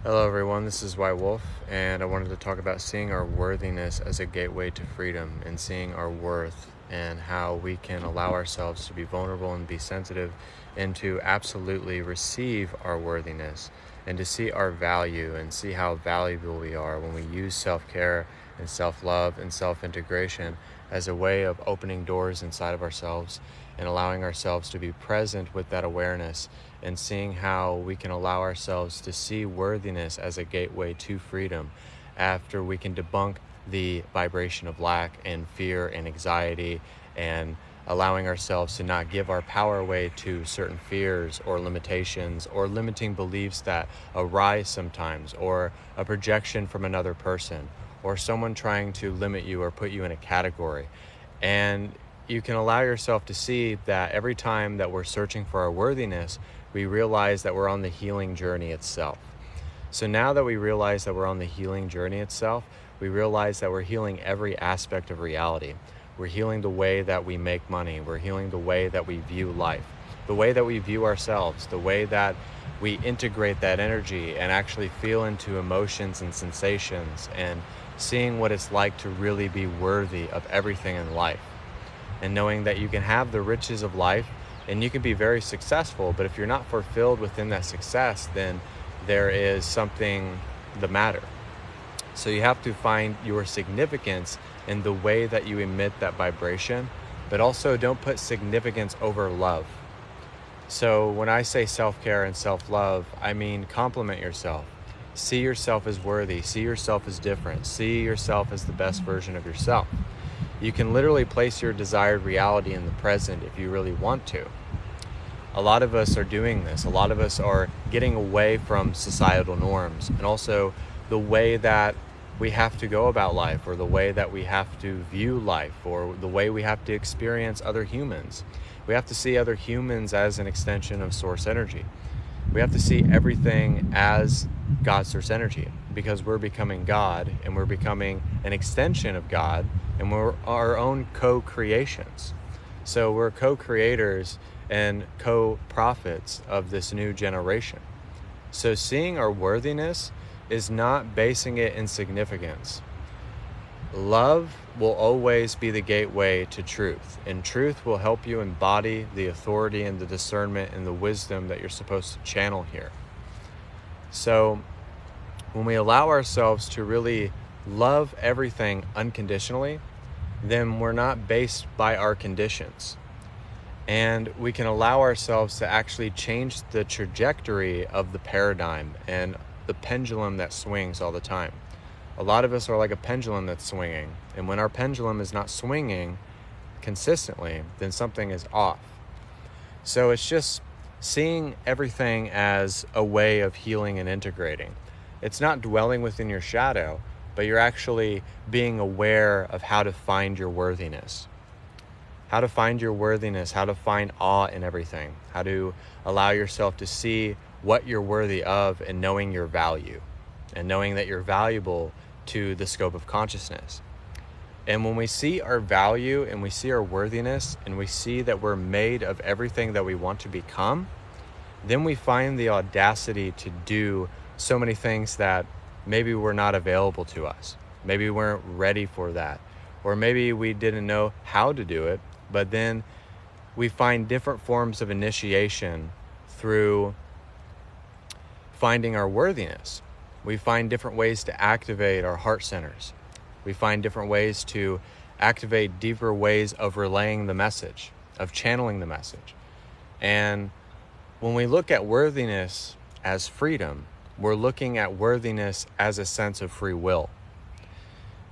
Hello everyone, this is White Wolf, and I wanted to talk about seeing our worthiness as a gateway to freedom and seeing our worth and how we can allow ourselves to be vulnerable and be sensitive and to absolutely receive our worthiness and to see our value and see how valuable we are when we use self-care and self-love and self-integration as a way of opening doors inside of ourselves and allowing ourselves to be present with that awareness and seeing how we can allow ourselves to see worthiness as a gateway to freedom after we can debunk the vibration of lack and fear and anxiety and allowing ourselves to not give our power away to certain fears or limitations or limiting beliefs that arise sometimes, or a projection from another person or someone trying to limit you or put you in a category. And you can allow yourself to see that every time that we're searching for our worthiness, we realize that we're on the healing journey itself. So now that we realize that we're on the healing journey itself, we realize that we're healing every aspect of reality. We're healing the way that we make money. We're healing the way that we view life, the way that we view ourselves, the way that we integrate that energy and actually feel into emotions and sensations and seeing what it's like to really be worthy of everything in life. And knowing that you can have the riches of life and you can be very successful, but if you're not fulfilled within that success, then there is something the matter. So you have to find your significance in the way that you emit that vibration, but also don't put significance over love. So when I say self-care and self-love, I mean compliment yourself. See yourself as worthy. See yourself as different. See yourself as the best version of yourself. You can literally place your desired reality in the present if you really want to. A lot of us are doing this. A lot of us are getting away from societal norms and also the way that we have to go about life, or the way that we have to view life, or the way we have to experience other humans. We have to see other humans as an extension of source energy. We have to see everything as God's source energy, because we're becoming God and we're becoming an extension of God and we're our own co-creations. So we're co-creators and co-prophets of this new generation. So seeing our worthiness is not basing it in significance. Love will always be the gateway to truth, and truth will help you embody the authority and the discernment and the wisdom that you're supposed to channel here. So when we allow ourselves to really love everything unconditionally, then we're not based by our conditions. And we can allow ourselves to actually change the trajectory of the paradigm and the pendulum that swings all the time. A lot of us are like a pendulum that's swinging. And when our pendulum is not swinging consistently, then something is off. So it's just seeing everything as a way of healing and integrating. It's not dwelling within your shadow, but you're actually being aware of how to find your worthiness. How to find your worthiness, how to find awe in everything, how to allow yourself to see what you're worthy of and knowing your value and knowing that you're valuable to the scope of consciousness. And when we see our value and we see our worthiness and we see that we're made of everything that we want to become, then we find the audacity to do so many things that maybe were not available to us. Maybe we weren't ready for that. Or maybe we didn't know how to do it, but then we find different forms of initiation through finding our worthiness. We find different ways to activate our heart centers. We find different ways to activate deeper ways of relaying the message, of channeling the message. And when we look at worthiness as freedom, we're looking at worthiness as a sense of free will.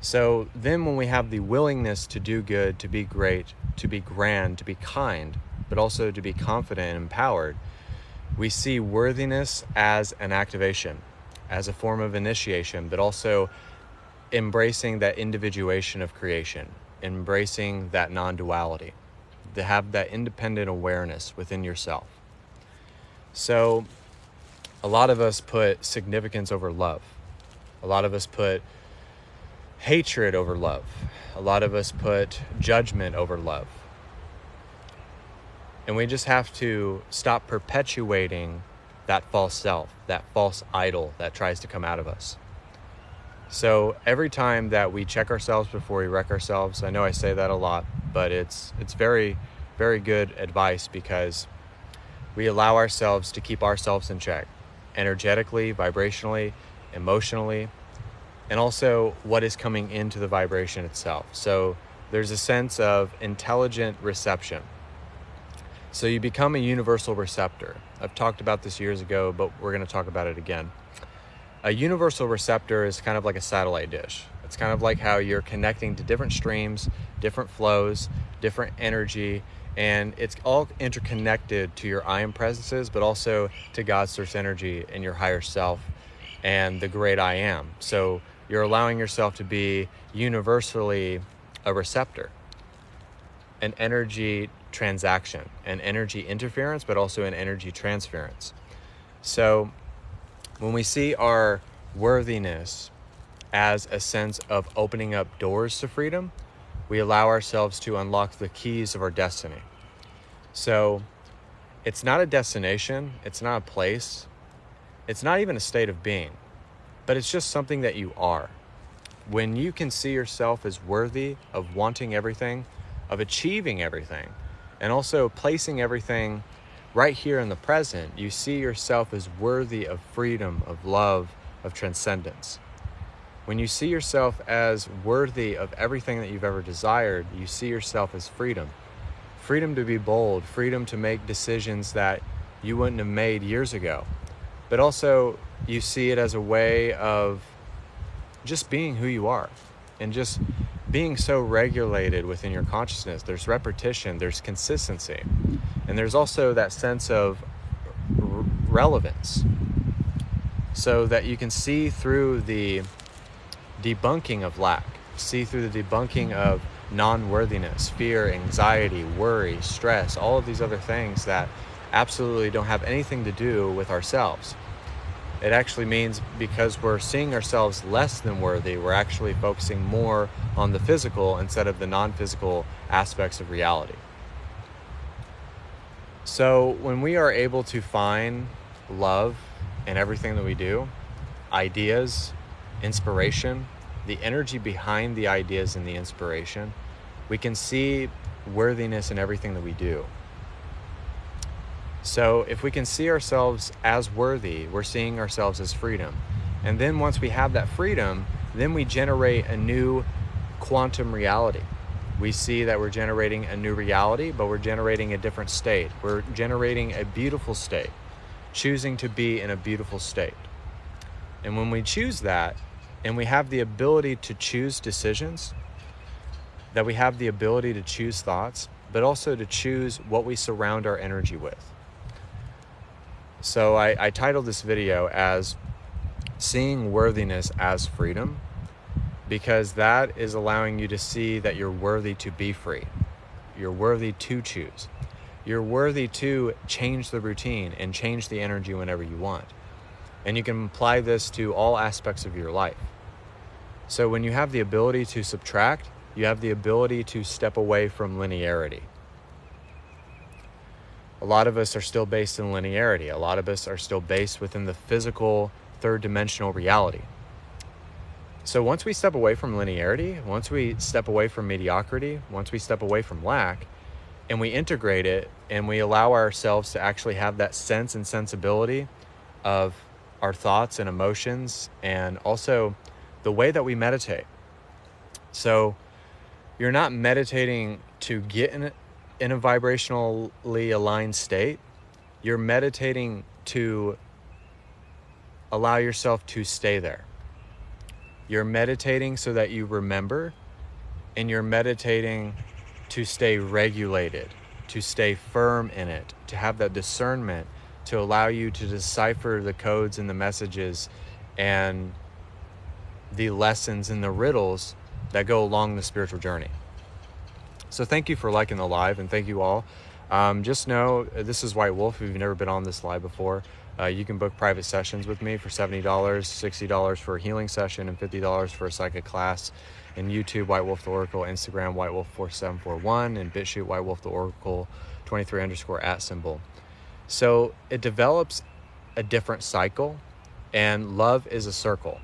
So then when we have the willingness to do good, to be great, to be grand, to be kind, but also to be confident and empowered, we see worthiness as an activation, as a form of initiation, but also embracing that individuation of creation, embracing that non-duality, to have that independent awareness within yourself. So a lot of us put significance over love. A lot of us put hatred over love. A lot of us put judgment over love. And we just have to stop perpetuating that false self, that false idol that tries to come out of us. So every time that we check ourselves before we wreck ourselves, I know I say that a lot, but it's very, very good advice, because we allow ourselves to keep ourselves in check, energetically, vibrationally, emotionally, and also what is coming into the vibration itself. So there's a sense of intelligent reception. So you become a universal receptor. I've talked about this years ago, but we're going to talk about it again. A universal receptor is kind of like a satellite dish. It's kind of like how you're connecting to different streams, different flows, different energy, and it's all interconnected to your I am presences, but also to God's source energy and your higher self and the great I am. So you're allowing yourself to be universally a receptor, an energy transaction, an energy interference, but also an energy transference. So when we see our worthiness as a sense of opening up doors to freedom, we allow ourselves to unlock the keys of our destiny. So it's not a destination, it's not a place, it's not even a state of being, but it's just something that you are. When you can see yourself as worthy of wanting everything, of achieving everything, and also placing everything right here in the present, you see yourself as worthy of freedom, of love, of transcendence. When you see yourself as worthy of everything that you've ever desired, you see yourself as freedom. Freedom to be bold, freedom to make decisions that you wouldn't have made years ago. But also you see it as a way of just being who you are and just being so regulated within your consciousness. There's repetition, there's consistency, and there's also that sense of relevance, so that you can see through the debunking of lack, see through the debunking of non-worthiness, fear, anxiety, worry, stress, all of these other things that absolutely don't have anything to do with ourselves. It actually means because we're seeing ourselves less than worthy, we're actually focusing more on the physical instead of the non-physical aspects of reality. So when we are able to find love in everything that we do, ideas, inspiration, the energy behind the ideas and the inspiration, we can see worthiness in everything that we do. So if we can see ourselves as worthy, we're seeing ourselves as freedom. And then once we have that freedom, then we generate a new quantum reality. We see that we're generating a new reality, but we're generating a different state. We're generating a beautiful state, choosing to be in a beautiful state. And when we choose that, and we have the ability to choose decisions, that we have the ability to choose thoughts, but also to choose what we surround our energy with. So I titled this video as Seeing Worthiness as Freedom, because that is allowing you to see that you're worthy to be free. You're worthy to choose. You're worthy to change the routine and change the energy whenever you want. And you can apply this to all aspects of your life. So when you have the ability to subtract, you have the ability to step away from linearity. A lot of us are still based in linearity. A lot of us are still based within the physical third dimensional reality. So once we step away from linearity, once we step away from mediocrity, once we step away from lack, and we integrate it and we allow ourselves to actually have that sense and sensibility of our thoughts and emotions, and also the way that we meditate. So you're not meditating to get in a vibrationally aligned state. You're meditating to allow yourself to stay there. You're meditating so that you remember, and you're meditating to stay regulated, to stay firm in it, to have that discernment, to allow you to decipher the codes and the messages and the lessons and the riddles that go along the spiritual journey. So thank you for liking the live, and thank you all. Just know this is White Wolf. If you've never been on this live before, you can book private sessions with me for $70, $60 for a healing session, and $50 for a psychic class. And YouTube, White Wolf the Oracle, Instagram, White Wolf 4741, and BitChute, White Wolf the Oracle 23 _ @ symbol. So it develops a different cycle, and love is a circle.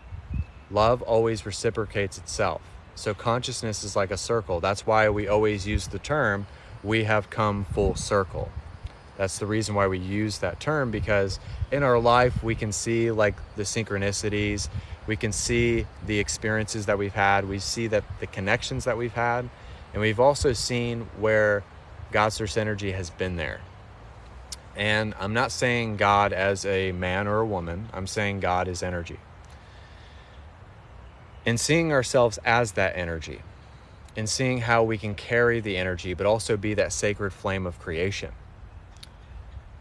Love always reciprocates itself. So consciousness is like a circle. That's why we always use the term, we have come full circle. That's the reason why we use that term, because in our life we can see like the synchronicities, we can see the experiences that we've had, we see that the connections that we've had, and we've also seen where God's source energy has been there. And I'm not saying God as a man or a woman, I'm saying God is energy. And seeing ourselves as that energy, and seeing how we can carry the energy, but also be that sacred flame of creation.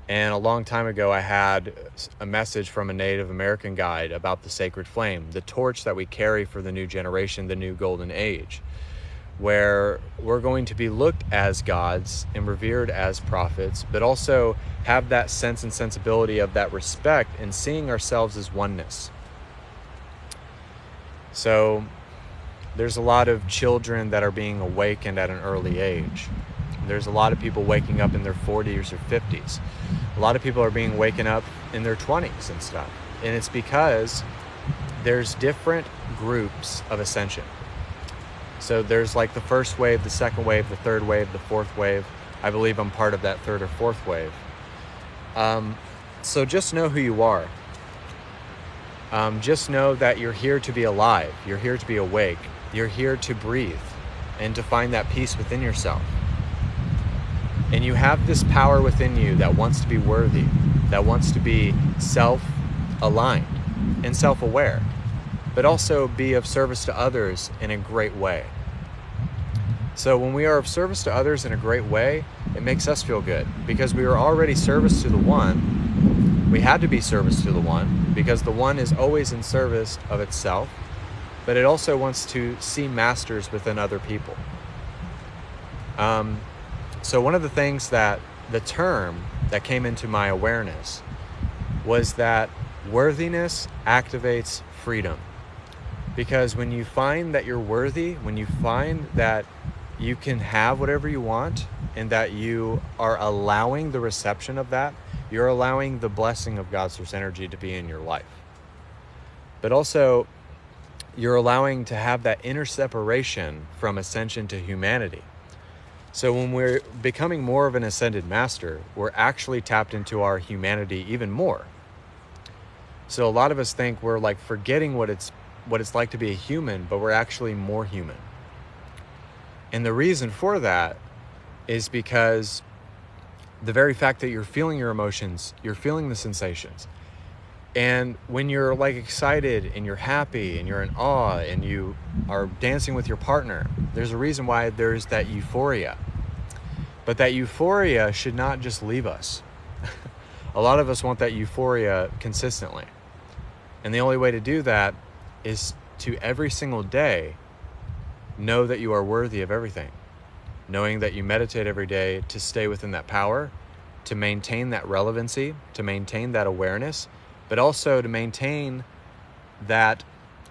And a long time ago, I had a message from a Native American guide about the sacred flame, the torch that we carry for the new generation, the new golden age, where we're going to be looked as gods and revered as prophets, but also have that sense and sensibility of that respect and seeing ourselves as oneness. So there's a lot of children that are being awakened at an early age. There's a lot of people waking up in their 40s or 50s. A lot of people are being waken up in their 20s and stuff. And it's because there's different groups of ascension. So there's like the first wave, the second wave, the third wave, the fourth wave. I believe I'm part of that third or fourth wave. So just know who you are. Just know that you're here to be alive. You're here to be awake. You're here to breathe and to find that peace within yourself. And you have this power within you that wants to be worthy, that wants to be self-aligned and self-aware, but also be of service to others in a great way. So when we are of service to others in a great way, it makes us feel good because we were already service to the one. We had to be service to the one because the one is always in service of itself, but it also wants to see masters within other people. So one of the things that the term that came into my awareness was that worthiness activates freedom. Because when you find that you're worthy, when you find that you can have whatever you want and that you are allowing the reception of that, you're allowing the blessing of God's source energy to be in your life. But also, you're allowing to have that inner separation from ascension to humanity. So when we're becoming more of an ascended master, we're actually tapped into our humanity even more. So a lot of us think we're like forgetting what it's like to be a human, but we're actually more human. And the reason for that is because the very fact that you're feeling your emotions, you're feeling the sensations. And when you're like excited and you're happy and you're in awe and you are dancing with your partner, there's a reason why there's that euphoria. But that euphoria should not just leave us. A lot of us want that euphoria consistently. And the only way to do that is to every single day know that you are worthy of everything. Knowing that you meditate every day to stay within that power, to maintain that relevancy, to maintain that awareness, but also to maintain that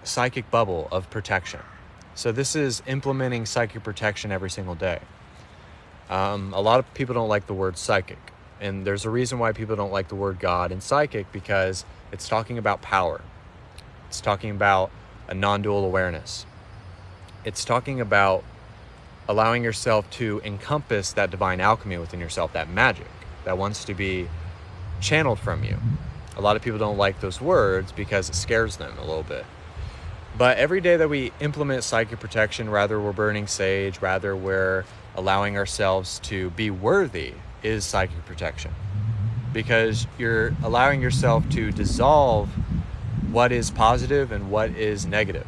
psychic bubble of protection. So this is implementing psychic protection every single day. A lot of people don't like the word psychic, and there's a reason why people don't like the word God and psychic, because it's talking about power. It's talking about a non-dual awareness. It's talking about allowing yourself to encompass that divine alchemy within yourself, that magic that wants to be channeled from you. A lot of people don't like those words because it scares them a little bit. But every day that we implement psychic protection, rather we're burning sage, rather we're allowing ourselves to be worthy, is psychic protection. Because you're allowing yourself to dissolve what is positive and what is negative.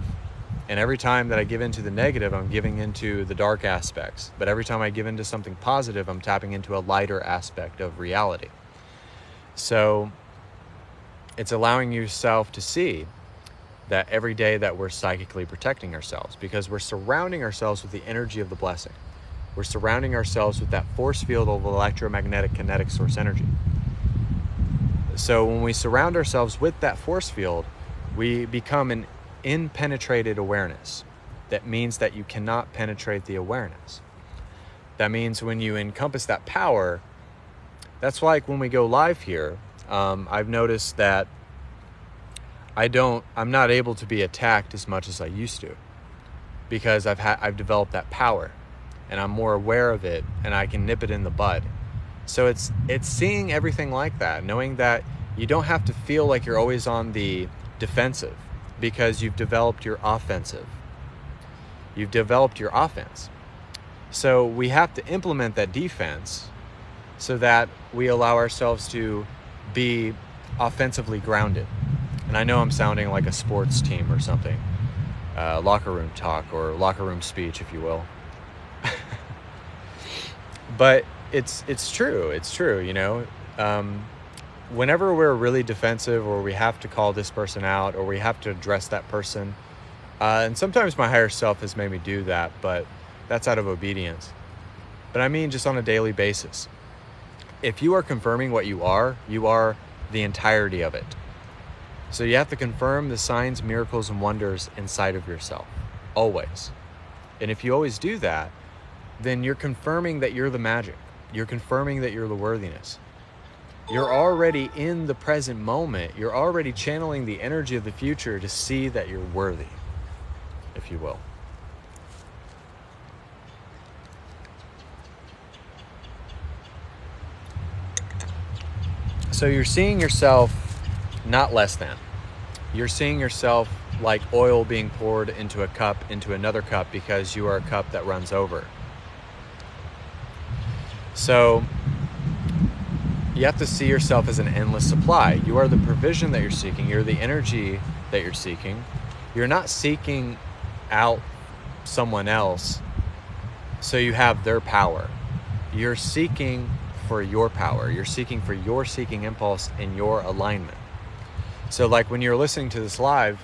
And every time that I give into the negative, I'm giving into the dark aspects. But every time I give into something positive, I'm tapping into a lighter aspect of reality. So it's allowing yourself to see that every day that we're psychically protecting ourselves, because we're surrounding ourselves with the energy of the blessing. We're surrounding ourselves with that force field of electromagnetic kinetic source energy. So when we surround ourselves with that force field, we become an impenetrated awareness. That means that you cannot penetrate the awareness. That means when you encompass that power, that's like when we go live here I've noticed that I'm not able to be attacked as much as I used to, because I've developed that power, and I'm more aware of it, and I can nip it in the bud. So it's seeing everything like that, knowing that you don't have to feel like you're always on the defensive, because you've developed your offensive. You've developed your offense. So we have to implement that defense so that we allow ourselves to be offensively grounded. And I know I'm sounding like a sports team or something, locker room talk or locker room speech, if you will. But it's true. It's true, you know. Whenever we're really defensive, or we have to call this person out, or we have to address that person, and sometimes my higher self has made me do that, but that's out of obedience. But I mean just on a daily basis. If you are confirming what you are the entirety of it. So you have to confirm the signs, miracles, and wonders inside of yourself, always. And if you always do that, then you're confirming that you're the magic. You're confirming that you're the worthiness. You're already in the present moment. You're already channeling the energy of the future to see that you're worthy, if you will. So you're seeing yourself not less than. You're seeing yourself like oil being poured into a cup, into another cup, because you are a cup that runs over. So you have to see yourself as an endless supply. You are the provision that you're seeking. You're the energy that you're seeking. You're not seeking out someone else so you have their power. You're seeking for your power. You're seeking for your seeking impulse and your alignment. So like when you're listening to this live,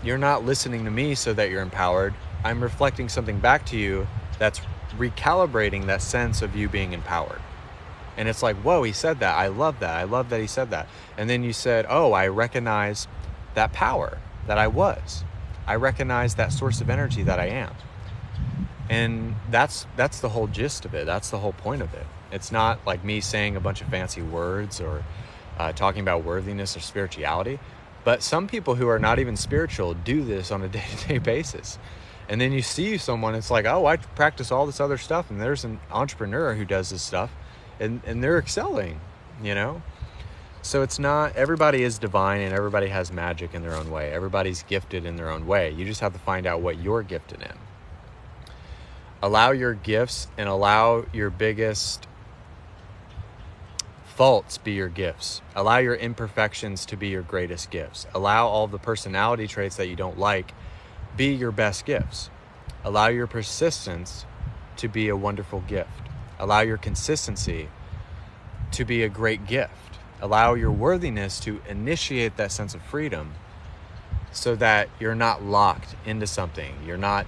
you're not listening to me so that you're empowered. I'm reflecting something back to you that's recalibrating that sense of you being empowered. And it's like, whoa, he said that. I love that. I love that he said that. And then you said, oh, I recognize that power that I was. I recognize that source of energy that I am. And that's the whole gist of it. That's the whole point of it. It's not like me saying a bunch of fancy words or talking about worthiness or spirituality. But some people who are not even spiritual do this on a day-to-day basis. And then you see someone, it's like, oh, I practice all this other stuff, and there's an entrepreneur who does this stuff, and they're excelling, you know? So it's not, everybody is divine and everybody has magic in their own way. Everybody's gifted in their own way. You just have to find out what you're gifted in. Allow your gifts and allow your biggest faults be your gifts. Allow your imperfections to be your greatest gifts. Allow all the personality traits that you don't like be your best gifts. Allow your persistence to be a wonderful gift. Allow your consistency to be a great gift. Allow your worthiness to initiate that sense of freedom so that you're not locked into something. You're not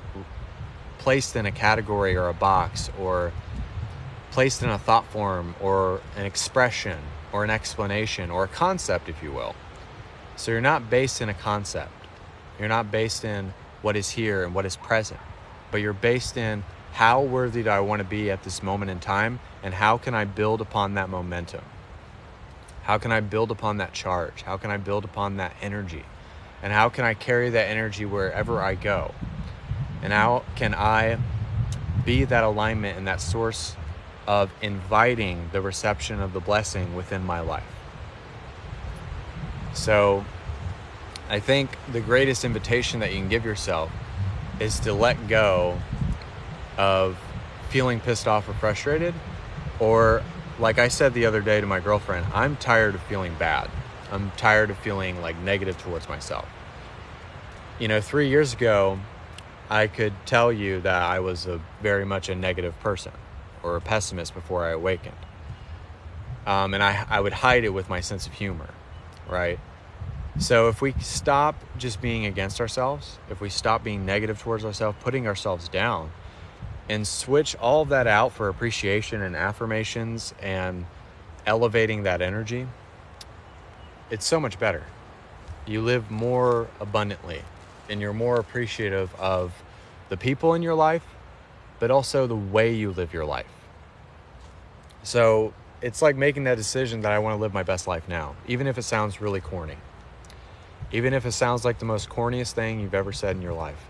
placed in a category or a box, or placed in a thought form or an expression or an explanation or a concept, if you will. So you're not based in a concept. You're not based in what is here and what is present, but you're based in how worthy do I want to be at this moment in time, and how can I build upon that momentum? How can I build upon that charge? How can I build upon that energy? And how can I carry that energy wherever I go? And how can I be that alignment and that source of inviting the reception of the blessing within my life? So I think the greatest invitation that you can give yourself is to let go of feeling pissed off or frustrated, or like I said the other day to my girlfriend, I'm tired of feeling bad. I'm tired of feeling like negative towards myself. You know, 3 years ago, I could tell you that I was very much a negative person or a pessimist before I awakened. And I would hide it with my sense of humor, right? So if we stop just being against ourselves, if we stop being negative towards ourselves, putting ourselves down, and switch all of that out for appreciation and affirmations and elevating that energy, it's so much better. You live more abundantly, and you're more appreciative of the people in your life, but also the way you live your life. So it's like making that decision that I want to live my best life now, even if it sounds really corny. Even if it sounds like the most corniest thing you've ever said in your life.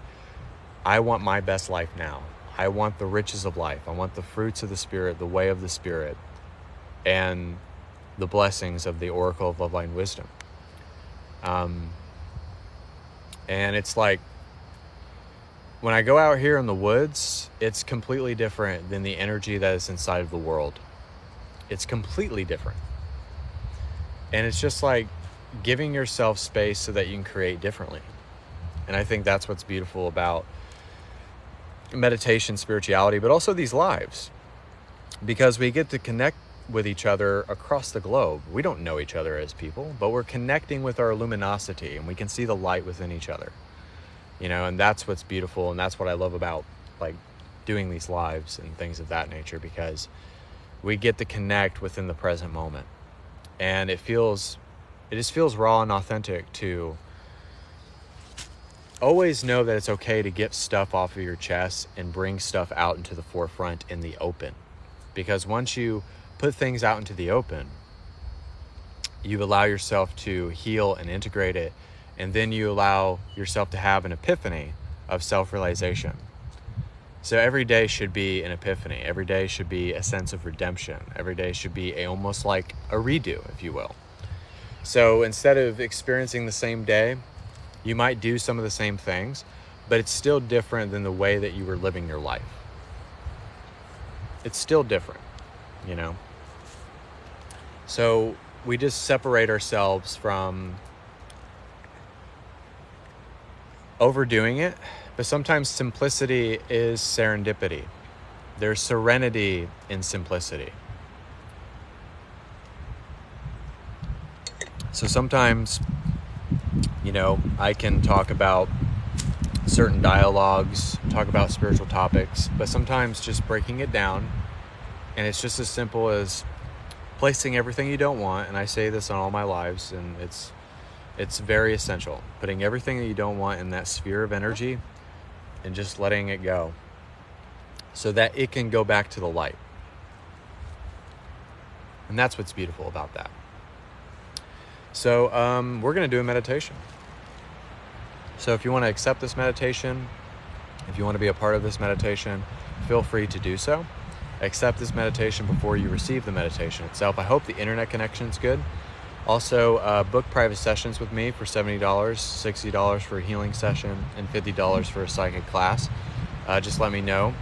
I want my best life now. I want the riches of life. I want the fruits of the Spirit, the way of the Spirit, and the blessings of the Oracle of Love, Light, and Wisdom. And it's like, when I go out here in the woods, it's completely different than the energy that is inside of the world. It's completely different. And it's just like giving yourself space so that you can create differently. And I think that's what's beautiful about meditation, spirituality, but also these lives, because we get to connect with each other across the globe. We don't know each other as people, but we're connecting with our luminosity, and we can see the light within each other, and that's what's beautiful. And that's what I love about like doing these lives and things of that nature, because we get to connect within the present moment. And it just feels raw and authentic to always know that it's okay to get stuff off of your chest and bring stuff out into the forefront in the open. Because once you put things out into the open, you allow yourself to heal and integrate it, and then you allow yourself to have an epiphany of self-realization. So every day should be an epiphany. Every day should be a sense of redemption. Every day should be almost like a redo, if you will. So instead of experiencing the same day, you might do some of the same things, but it's still different than the way that you were living your life. It's still different, So we just separate ourselves from overdoing it, but sometimes simplicity is serendipity. There's serenity in simplicity. So sometimes, I can talk about certain dialogues, talk about spiritual topics, but sometimes just breaking it down, and it's just as simple as placing everything you don't want. And I say this on all my lives, and it's very essential. Putting everything that you don't want in that sphere of energy and just letting it go so that it can go back to the light. And that's what's beautiful about that. So we're going to do a meditation. So if you want to accept this meditation, if you want to be a part of this meditation, feel free to do so. Accept this meditation before you receive the meditation itself. I hope the internet connection is good. Also, book private sessions with me for $70, $60 for a healing session, and $50 for a psychic class. Just let me know.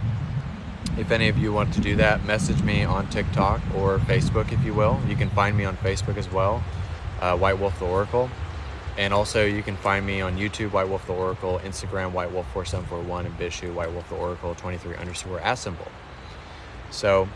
If any of you want to do that, message me on TikTok or Facebook, if you will. You can find me on Facebook as well, White Wolf the Oracle. And also you can find me on YouTube, White Wolf the Oracle, Instagram, White Wolf 4741, and BitChute, White Wolf the Oracle 23_@ So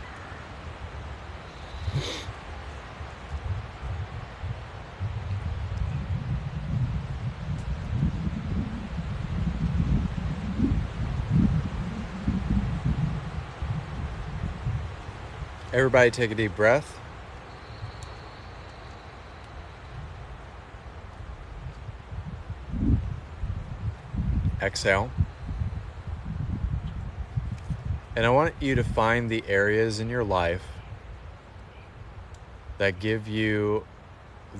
everybody take a deep breath. Exhale. And I want you to find the areas in your life that give you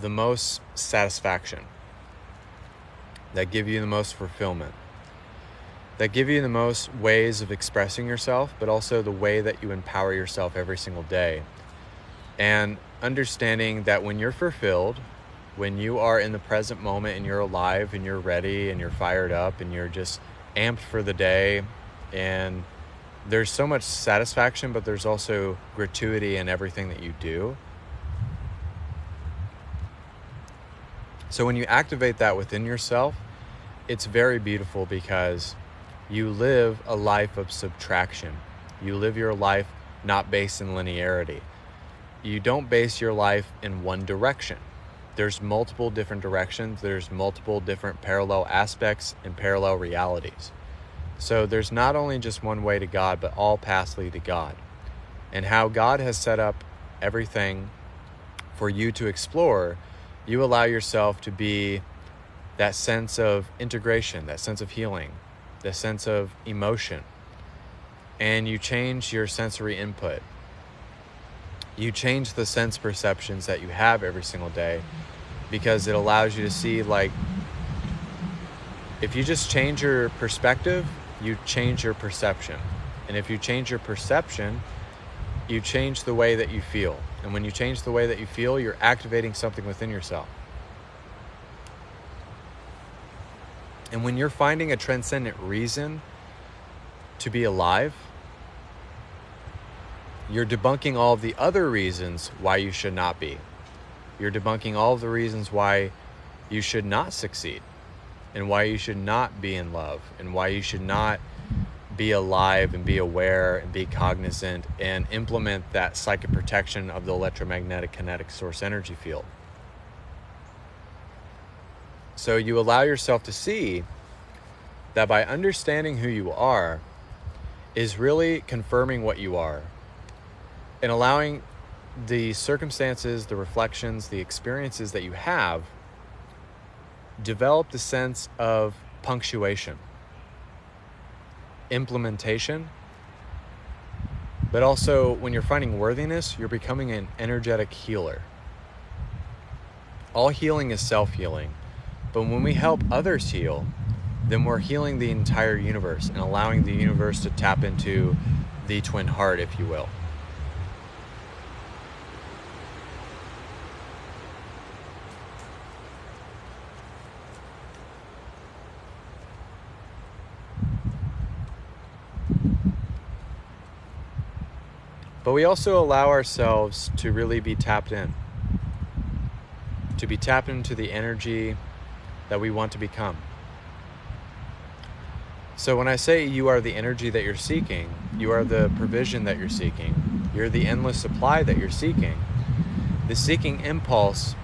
the most satisfaction, that give you the most fulfillment, that give you the most ways of expressing yourself, but also the way that you empower yourself every single day. And understanding that when you're fulfilled, when you are in the present moment and you're alive and you're ready and you're fired up and you're just amped for the day, and there's so much satisfaction, but there's also gratuity in everything that you do. So when you activate that within yourself, it's very beautiful, because you live a life of subtraction. You live your life not based in linearity. You don't base your life in one direction. There's multiple different directions. There's multiple different parallel aspects and parallel realities. So there's not only just one way to God, but all paths lead to God. And how God has set up everything for you to explore, you allow yourself to be that sense of integration, that sense of healing, that sense of emotion. And you change your sensory input. You change the sense perceptions that you have every single day, because it allows you to see, like, if you just change your perspective, you change your perception. And if you change your perception, you change the way that you feel. And when you change the way that you feel, you're activating something within yourself. And when you're finding a transcendent reason to be alive, you're debunking all of the other reasons why you should not be. You're debunking all of the reasons why you should not succeed, and why you should not be in love, and why you should not be alive and be aware and be cognizant and implement that psychic protection of the electromagnetic kinetic source energy field. So you allow yourself to see that by understanding who you are is really confirming what you are, and allowing the circumstances, the reflections, the experiences that you have develop the sense of punctuation, implementation, but also when you're finding worthiness, you're becoming an energetic healer. All healing is self-healing, but when we help others heal, then we're healing the entire universe and allowing the universe to tap into the twin heart, if you will. But we also allow ourselves to really be tapped in, to be tapped into the energy that we want to become. So when I say you are the energy that you're seeking, you are the provision that you're seeking, you're the endless supply that you're seeking, the seeking impulse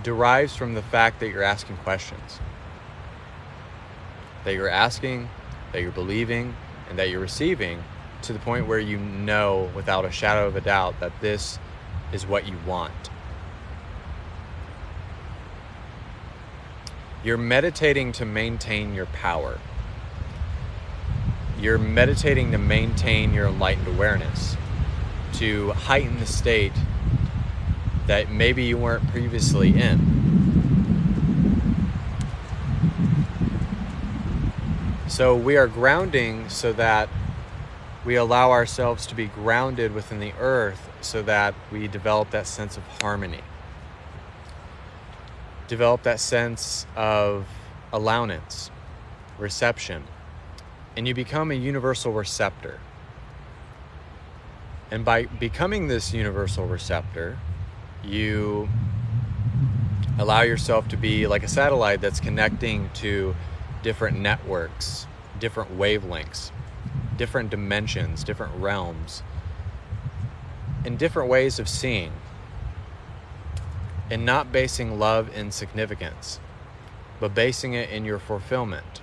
derives from the fact that you're asking questions. That you're asking, that you're believing, and that you're receiving, to the point where you know without a shadow of a doubt that this is what you want. You're meditating to maintain your power. You're meditating to maintain your enlightened awareness, to heighten the state that maybe you weren't previously in. So we are grounding so that we allow ourselves to be grounded within the earth, so that we develop that sense of harmony, develop that sense of allowance, reception, and you become a universal receptor. And by becoming this universal receptor, you allow yourself to be like a satellite that's connecting to different networks, different wavelengths, different dimensions, different realms, and different ways of seeing, and not basing love in significance, but basing it in your fulfillment,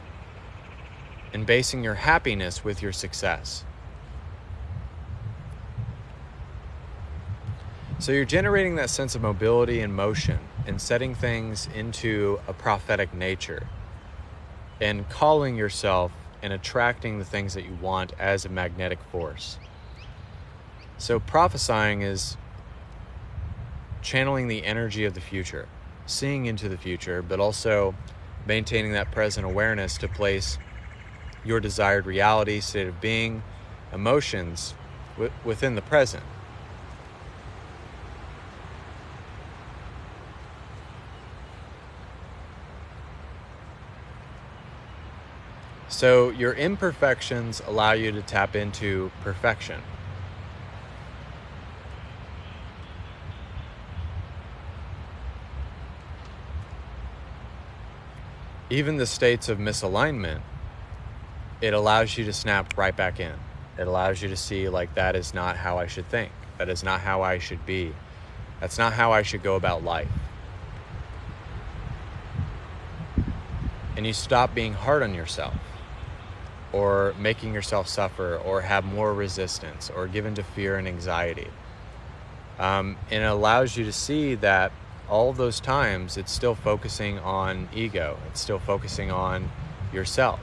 and basing your happiness with your success. So you're generating that sense of mobility and motion, and setting things into a prophetic nature, and calling yourself and attracting the things that you want as a magnetic force. So prophesying is channeling the energy of the future, seeing into the future, but also maintaining that present awareness to place your desired reality, state of being, emotions within the present. So your imperfections allow you to tap into perfection. Even the states of misalignment, it allows you to snap right back in. It allows you to see, like, that is not how I should think. That is not how I should be. That's not how I should go about life. And you stop being hard on yourself, or making yourself suffer, or have more resistance, or give into fear and anxiety. And it allows you to see that all of those times it's still focusing on ego. It's still focusing on yourself.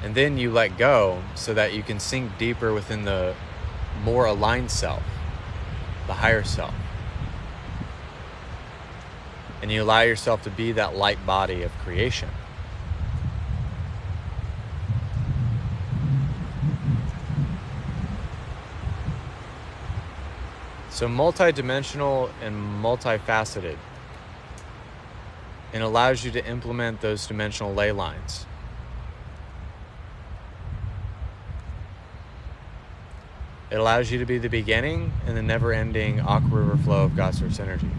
And then you let go so that you can sink deeper within the more aligned self, the higher self. And you allow yourself to be that light body of creation. So multidimensional and multifaceted, and allows you to implement those dimensional ley lines. It allows you to be the beginning and the never-ending aqua river flow of God's source energy.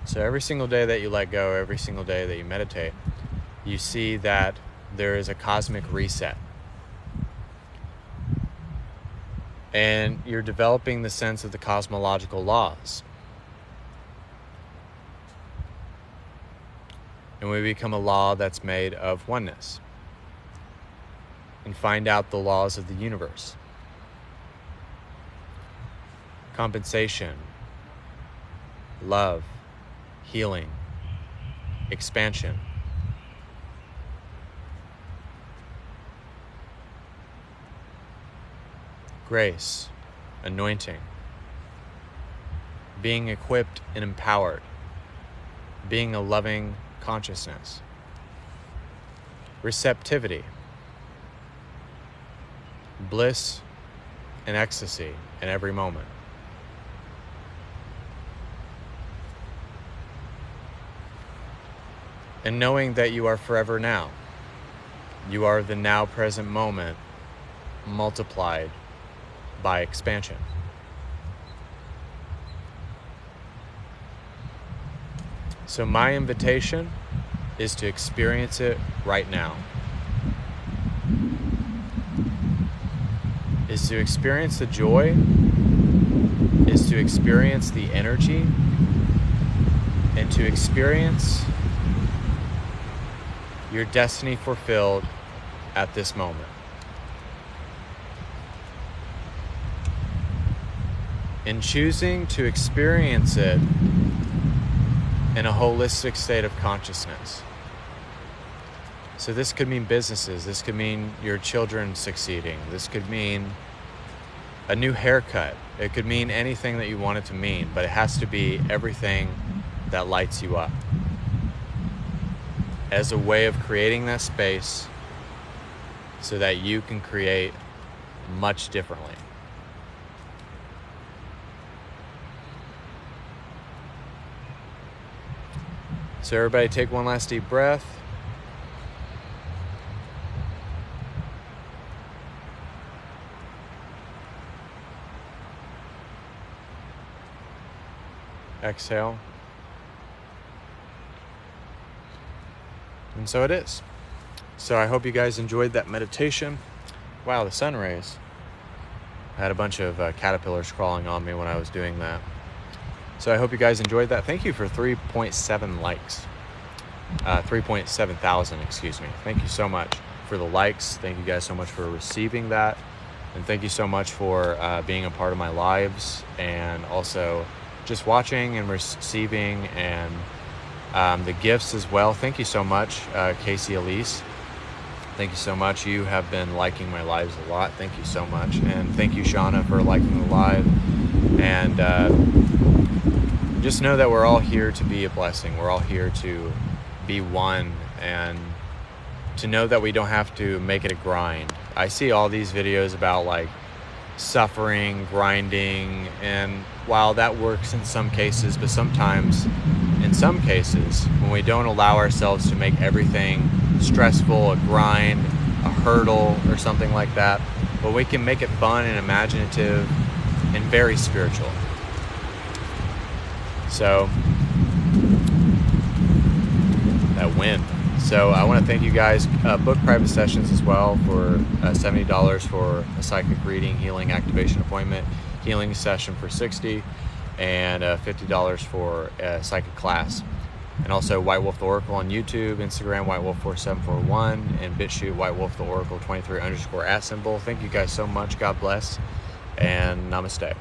So every single day that you let go, every single day that you meditate, you see that there is a cosmic reset. And you're developing the sense of the cosmological laws. And we become a law that's made of oneness. And find out the laws of the universe. Compensation, love, healing, expansion. Grace, anointing, being equipped and empowered, being a loving consciousness, receptivity, bliss and ecstasy in every moment. And knowing that you are forever now. You are the now present moment multiplied by expansion. So my invitation is to experience it right now. Is to experience the joy, is to experience the energy, and to experience your destiny fulfilled at this moment. In choosing to experience it in a holistic state of consciousness. So this could mean businesses, this could mean your children succeeding, this could mean a new haircut, it could mean anything that you want it to mean, but it has to be everything that lights you up. As a way of creating that space so that you can create much differently. So everybody take one last deep breath. Exhale. And so it is. So I hope you guys enjoyed that meditation. Wow, the sun rays. I had a bunch of caterpillars crawling on me when I was doing that. So I hope you guys enjoyed that. Thank you for 3.7 likes. 3.7 thousand, excuse me. Thank you so much for the likes. Thank you guys so much for receiving that. And thank you so much for being a part of my lives and also just watching and receiving and the gifts as well. Thank you so much, Casey Elise. Thank you so much. You have been liking my lives a lot. Thank you so much. And thank you, Shauna, for liking the live. And just know that we're all here to be a blessing. We're all here to be one and to know that we don't have to make it a grind. I see all these videos about like suffering, grinding, and while that works in some cases, but sometimes in some cases, when we don't allow ourselves to make everything stressful, a grind, a hurdle, or something like that, but we can make it fun and imaginative and very spiritual. So, that win. So I want to thank you guys. Book private sessions as well for $70 for a psychic reading, healing, activation appointment, healing session for $60, and $50 for a psychic class. And also White Wolf the Oracle on YouTube, Instagram, whitewolf4741, and BitChute, whitewolftheoracle23 _ @. Thank you guys so much. God bless, and namaste.